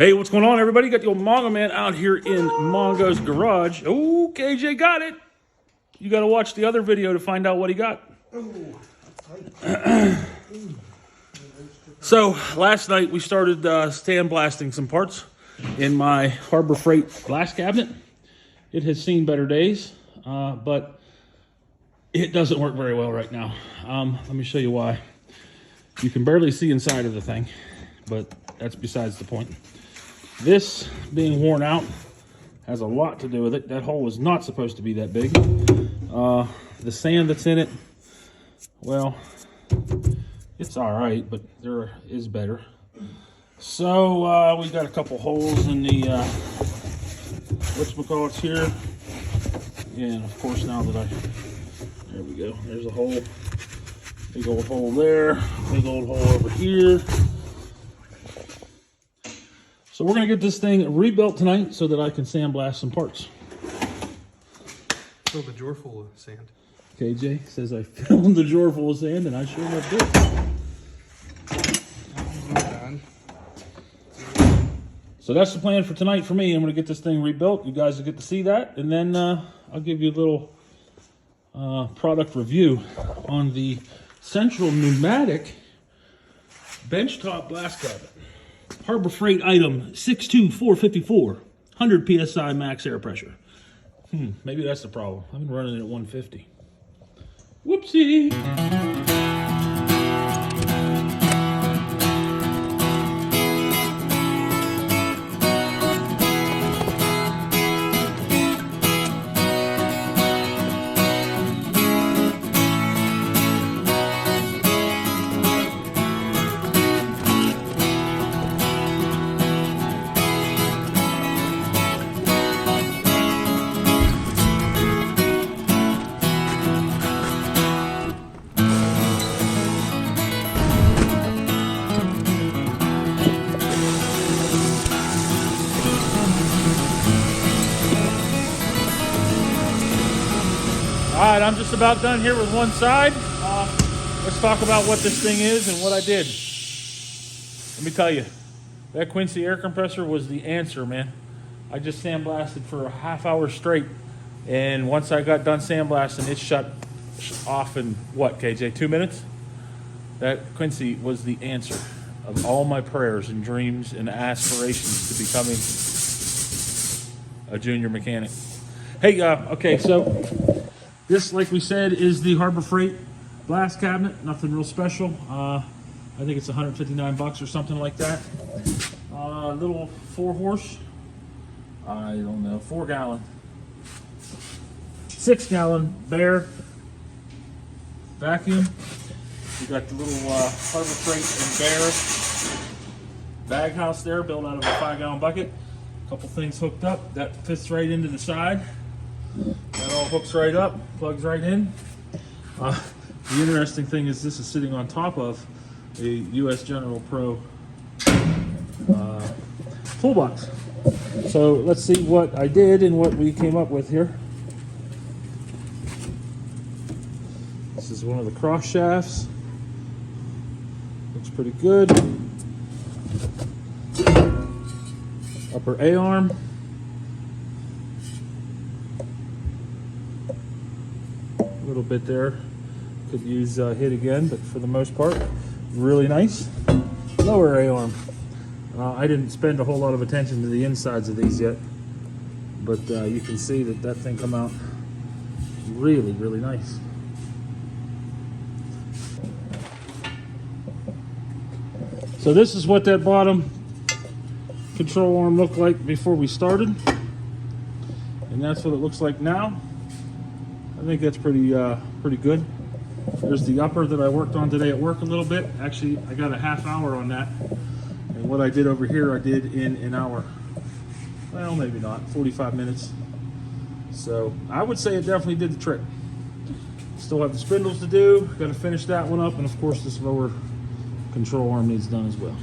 Hey, what's going on, everybody? Got the old Mongo Man out here in Mongo's garage. Oh, KJ got it. You got to watch the other video to find out what he got. So, last night we started sandblasting some parts in my Harbor Freight glass cabinet. It has seen better days, but it doesn't work very well right now. Let me show you why. You can barely see inside of the thing, but that's besides the point. This being worn out has a lot to do with it. That hole was not supposed to be that big. The sand that's in it, well, it's all right, but there is better. So we got a couple holes in the whatchamacallits here. And of course, now that there we go. There's a hole. Big old hole there. Big old hole over here. So we're going to get this thing rebuilt tonight so that I can sandblast some parts. Filled the drawer full of sand. KJ says I filled the drawer full of sand, and I sure enough did. So that's the plan for tonight for me. I'm going to get this thing rebuilt. You guys will get to see that. And then I'll give you a little product review on the Central Pneumatic benchtop glass cabinet. Harbor Freight item 62454, 100 psi max air pressure. Maybe that's the problem. I've been running it at 150. Whoopsie. All right, I'm just about done here with one side. Let's talk about what this thing is and what I did. Let me tell you, that Quincy air compressor was the answer, man. I just sandblasted for a half hour straight, and once I got done sandblasting, it shut off in what, KJ, 2 minutes? That Quincy was the answer of all my prayers and dreams and aspirations to becoming a junior mechanic. Hey, okay, so this, like we said, is the Harbor Freight glass cabinet. Nothing real special. I think it's 159 bucks or something like that. Little 4-horse. I don't know, 4-gallon. 6-gallon Bear vacuum. We got the little Harbor Freight and Bear bag house there, built out of a 5-gallon bucket. A couple things hooked up. That fits right into the side. That all hooks right up, plugs right in. The interesting thing is this is sitting on top of a US General Pro toolbox. So let's see what I did and what we came up with here. This is one of the cross shafts. Looks pretty good. Upper A-arm. A little bit there, could use hit again, but for the most part, really nice. Lower A-arm. I didn't spend a whole lot of attention to the insides of these yet, but you can see that that thing come out really, really nice. So this is what that bottom control arm looked like before we started, and that's what it looks like now. I think that's pretty good. There's the upper that I worked on today at work a little bit. Actually, I got a half hour on that. And what I did over here, I did in an hour. Well, maybe not, 45 minutes. So I would say it definitely did the trick. Still have the spindles to do. Got to finish that one up. And of course, this lower control arm needs done as well.